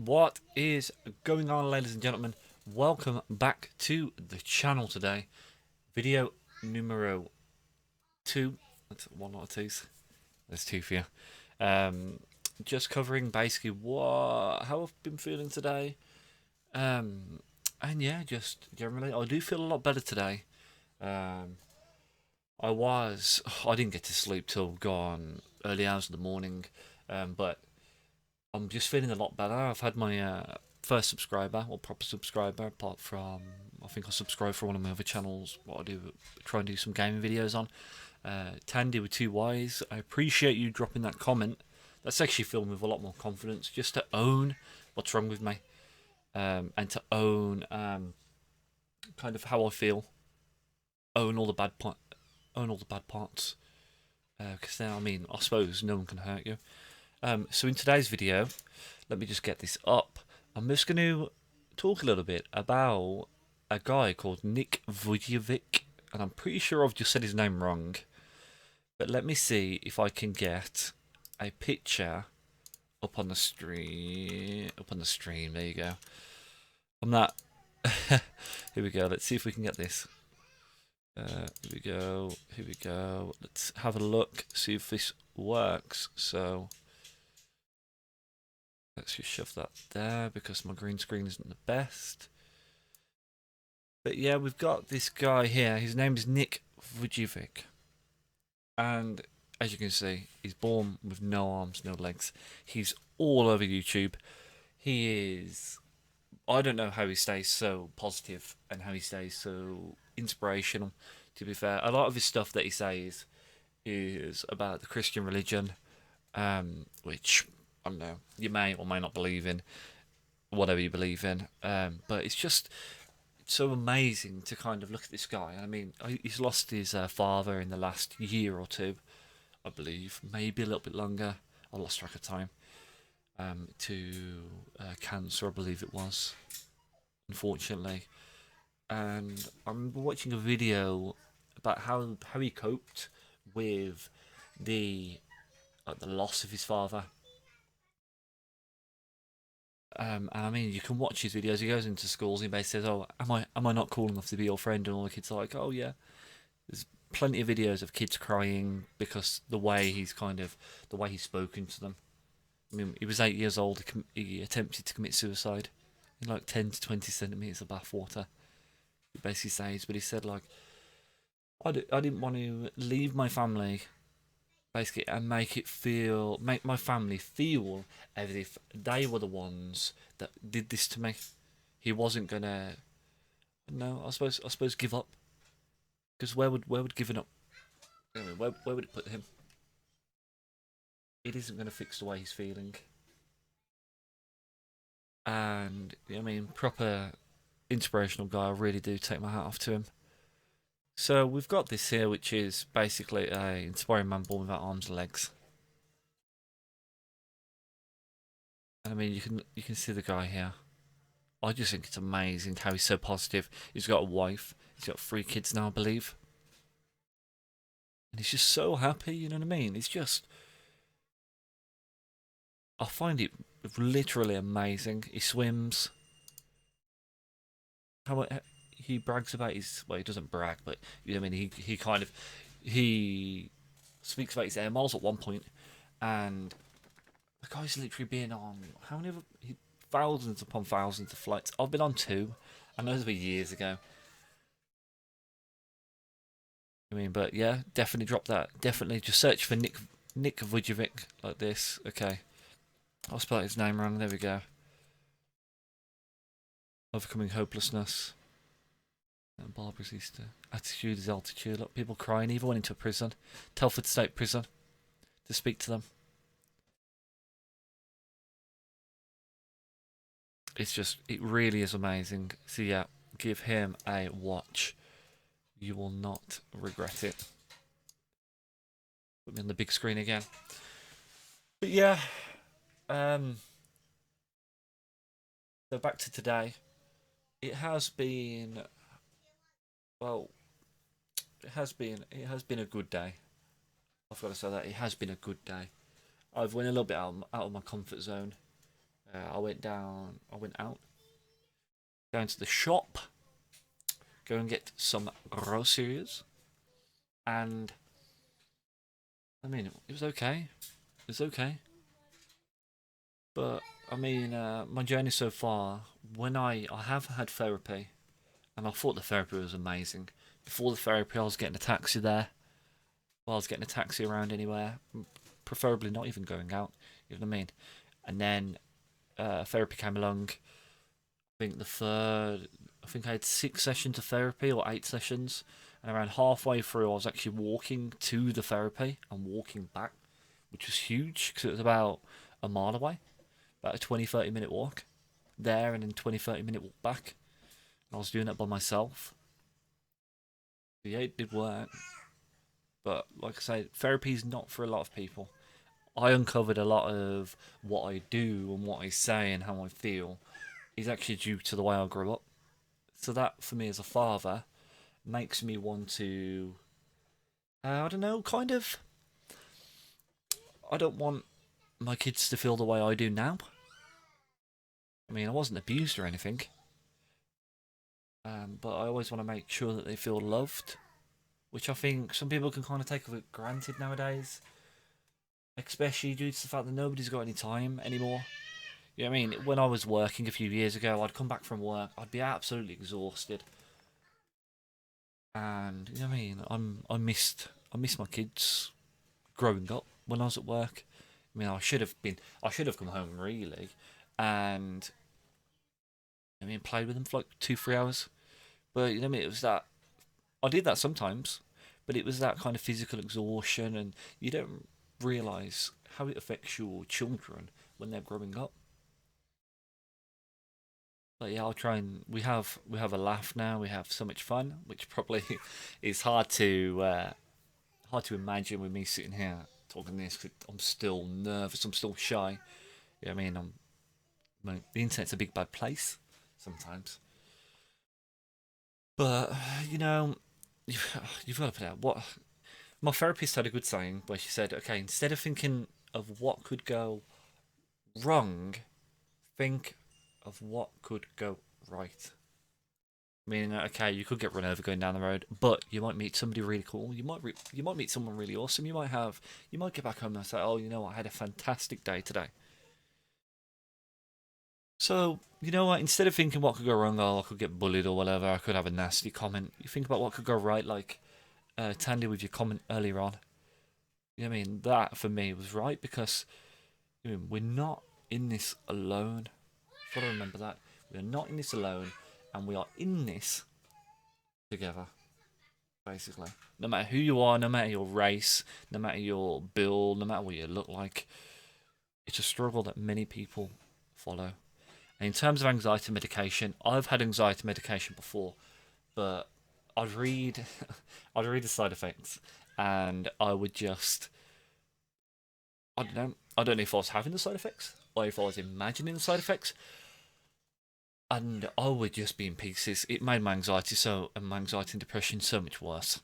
What is going on, ladies and gentlemen? Welcome back to the channel today. Video numero 2. That's one lot of twos. There's two for you. Just covering basically how I've been feeling today. And yeah, just generally, I do feel a lot better today. I didn't get to sleep till gone early hours of the morning, but I'm just feeling a lot better. I've had my first subscriber, or proper subscriber, apart from, I think I subscribed for one of my other channels, what I do, try and do some gaming videos on. Tandy with 2 Ys, I appreciate you dropping that comment. That's actually filled me with a lot more confidence, just to own what's wrong with me, and to own kind of how I feel, own all the bad parts, because then, I mean, I suppose no one can hurt you. So in today's video, let me just get this up. I'm just going to talk a little bit about a guy called Nick Vujicic, and I'm pretty sure I've just said his name wrong. But let me see if I can get a picture up on the stream. There you go. I'm not. Here we go. Let's see if we can get this. Here we go. Let's have a look. See if this works. So let's just shove that there because my green screen isn't the best. But yeah, we've got this guy here. His name is Nick Vujicic. And as you can see, he's born with no arms, no legs. He's all over YouTube. He is... I don't know how he stays so positive and how he stays so inspirational, to be fair. A lot of his stuff that he says is about the Christian religion, which, I don't know, you may or may not believe in, whatever you believe in. But it's just so amazing to kind of look at this guy. I mean, he's lost his father in the last year or two, I believe, maybe a little bit longer. I lost track of time. To cancer, I believe it was, unfortunately. And I remember watching a video about how he coped with the loss of his father. And I mean, you can watch his videos. He goes into schools and he basically says, "Oh, am I not cool enough to be your friend?" And all the kids are like, "Oh yeah." There's plenty of videos of kids crying because the way he's spoken to them. I mean, he was 8 years old. He attempted to commit suicide in like 10 to 20 centimeters of bath water. He basically says, but he said like, I didn't want to leave my family, basically, and make my family feel as if they were the ones that did this to me. He wasn't gonna, no, I suppose give up, because where would giving up? Anyway, where would it put him? It isn't going to fix the way he's feeling. And, I mean, proper inspirational guy. I really do take my hat off to him. So we've got this here, which is basically a inspiring man born without arms and legs. And I mean, you can see the guy here. I just think it's amazing how he's so positive. He's got a wife. He's got 3 kids now, I believe. And he's just so happy, you know what I mean? It's just... I find it literally amazing. He swims. He brags about his... Well, he doesn't brag, but you know what I mean. He speaks about his air miles at one point, and the guy's literally been on thousands upon thousands of flights. I've been on 2. I know those were years ago. I mean, but yeah, definitely drop that. Definitely just search for Nick Vujicic like this. Okay. I'll spell his name wrong. There we go. Overcoming hopelessness. And Barbara's Easter. Attitude is altitude. Look, people crying. Even went into a prison. Telford State Prison. To speak to them. It really is amazing. So yeah, give him a watch. You will not regret it. Put me on the big screen again. But yeah. So back to today. It has been, well, it has been a good day. I've got to say that it has been a good day. I've went a little bit out of my comfort zone. I went down. I went out down to the shop, go and get some groceries, and I mean it was okay. It was okay, but I mean my journey so far. When I have had therapy, and I thought the therapy was amazing. Before the therapy, I was getting a taxi there. Well, I was getting a taxi around anywhere, preferably not even going out. You know what I mean? And then therapy came along. I think the third, I think I had 6 sessions of therapy or 8 sessions, and around halfway through, I was actually walking to the therapy and walking back, which was huge because it was about a mile away, about a 20-30 minute walk there, and then 20-30 minute walk back. And I was doing that by myself. Yeah, it did work, but like I say, therapy is not for a lot of people. I uncovered a lot of what I do and what I say and how I feel is actually due to the way I grew up. So that, for me as a father, makes me want to, I don't know, kind of. I don't want my kids to feel the way I do now. I mean, I wasn't abused or anything, but I always want to make sure that they feel loved, which I think some people can kind of take for granted nowadays, especially due to the fact that nobody's got any time anymore. You know what I mean? When I was working a few years ago, I'd come back from work, I'd be absolutely exhausted, and you know what I mean. I missed my kids growing up when I was at work. I mean, I should have come home really, and I mean, played with them for like 2-3 hours. But you know what I mean? It was that I did that sometimes, but it was that kind of physical exhaustion, and you don't realize how it affects your children when they're growing up. But yeah, I'll try and we have a laugh now. We have so much fun, which probably is hard to imagine with me sitting here talking this. 'Cause I'm still nervous. I'm still shy. Yeah, I mean, the internet's a big bad place sometimes. But you know, you've got to put out what my therapist had a good saying where she said, "Okay, instead of thinking of what could go wrong, think of what could go right." Meaning, okay, you could get run over going down the road, but you might meet somebody really cool. You might meet someone really awesome. You might get back home and say, "Oh, you know what? I had a fantastic day today." So you know what? Instead of thinking what could go wrong, oh, I could get bullied or whatever, I could have a nasty comment. You think about what could go right, like Tandy with your comment earlier on. You know what I mean? That for me was right because we're not in this alone. Got to remember that we are not in this alone, and we are in this together. Basically, no matter who you are, no matter your race, no matter your build, no matter what you look like, it's a struggle that many people follow. And in terms of anxiety medication, I've had anxiety medication before, but I'd read, I'd read the side effects, and I would just, I don't know, I don't know if I was having the side effects or if I was imagining the side effects, and I would just be in pieces. It made my anxiety and depression so much worse.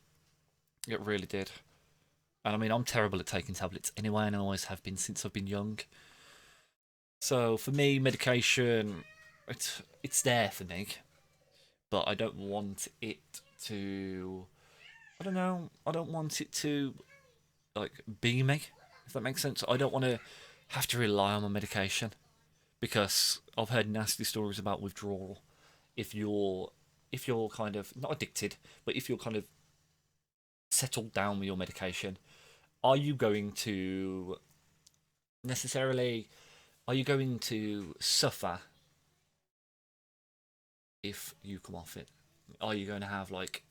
It really did. And I mean, I'm terrible at taking tablets anyway, and I always have been since I've been young. So for me, medication, it's there for me, but I don't want it to. I don't know. I don't want it to like be me. If that makes sense. I don't want to have to rely on my medication because I've heard nasty stories about withdrawal. If you're if you're kind of not addicted, but if you're kind of settled down with your medication, are you going to necessarily are you going to suffer if you come off it? Are you going to have like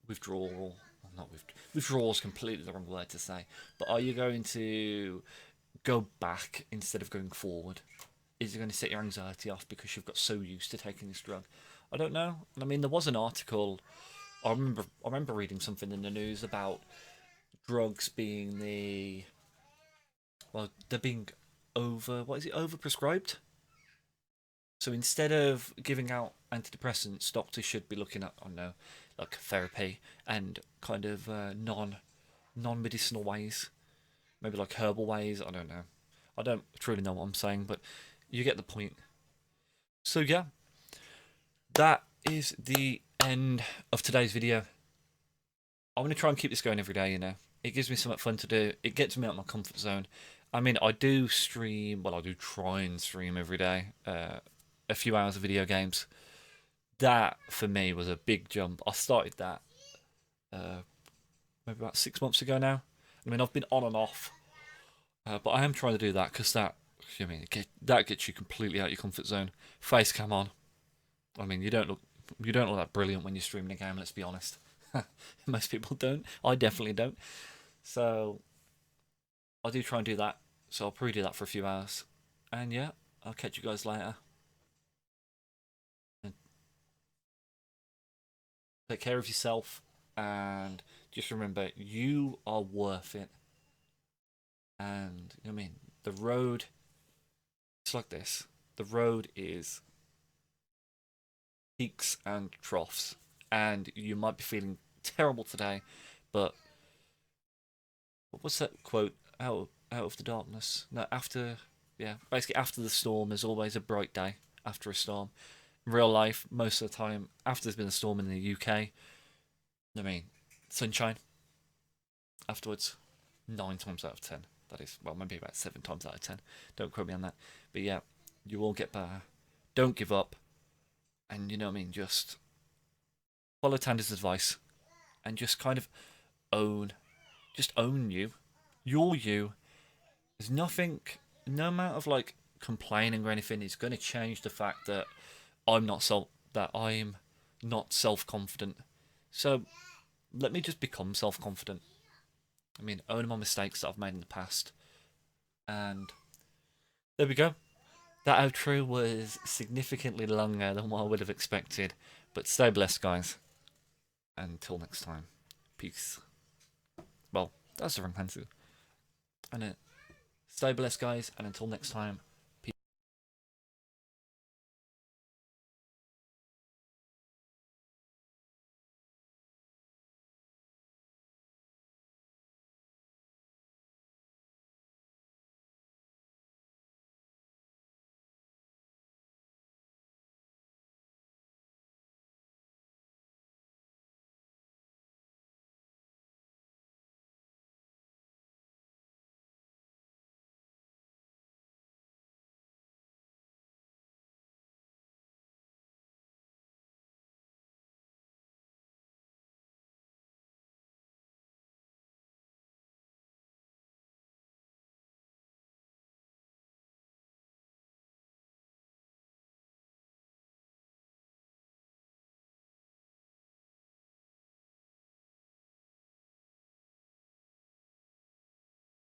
withdrawal? Not withdrawal is completely the wrong word to say, but are you going to go back instead of going forward? Is it going to set your anxiety off because you've got so used to taking this drug? I don't know. I mean, there was an article. I remember reading something in the news about drugs being they're being what is it, overprescribed. So instead of giving out antidepressants, doctors should be looking at, I don't know, like therapy and kind of non medicinal ways, maybe like herbal ways. I don't know. I don't truly know what I'm saying, but you get the point. So yeah, that is the end of today's video. I'm going to try and keep this going every day, you know. It gives me something fun to do. It gets me out of my comfort zone. I mean, I do stream, well, I do try and stream every day, a few hours of video games. That, for me, was a big jump. I started that maybe about 6 months ago now. I mean, I've been on and off, but I am trying to do that because I mean, that gets you completely out of your comfort zone. Face cam on. I mean, you don't look that brilliant when you're streaming a game. Let's be honest. Most people don't. I definitely don't. So I do try and do that. So I'll probably do that for a few hours. And yeah, I'll catch you guys later. And take care of yourself. And just remember, you are worth it. And, you know what I mean? The road, it's like this. The road is peaks and troughs. And you might be feeling terrible today, but what was that quote? Out of the darkness. No, basically after the storm, there's always a bright day. After a storm, in real life, most of the time, after there's been a storm in the UK, I mean, sunshine. Afterwards, 9 times out of 10. That is, well, maybe about 7 times out of 10. Don't quote me on that. But yeah, you will get better. Don't give up. And you know what I mean? Just follow Tander's advice. And just kind of own you. You're you. There's nothing, no amount of like complaining or anything is going to change the fact that I'm not self-confident. So let me just become self-confident. I mean, own my mistakes that I've made in the past. And there we go. That outro was significantly longer than what I would have expected. But stay blessed, guys. Until next time. Peace. Well, that's the wrong answer. And stay blessed, guys. And until next time.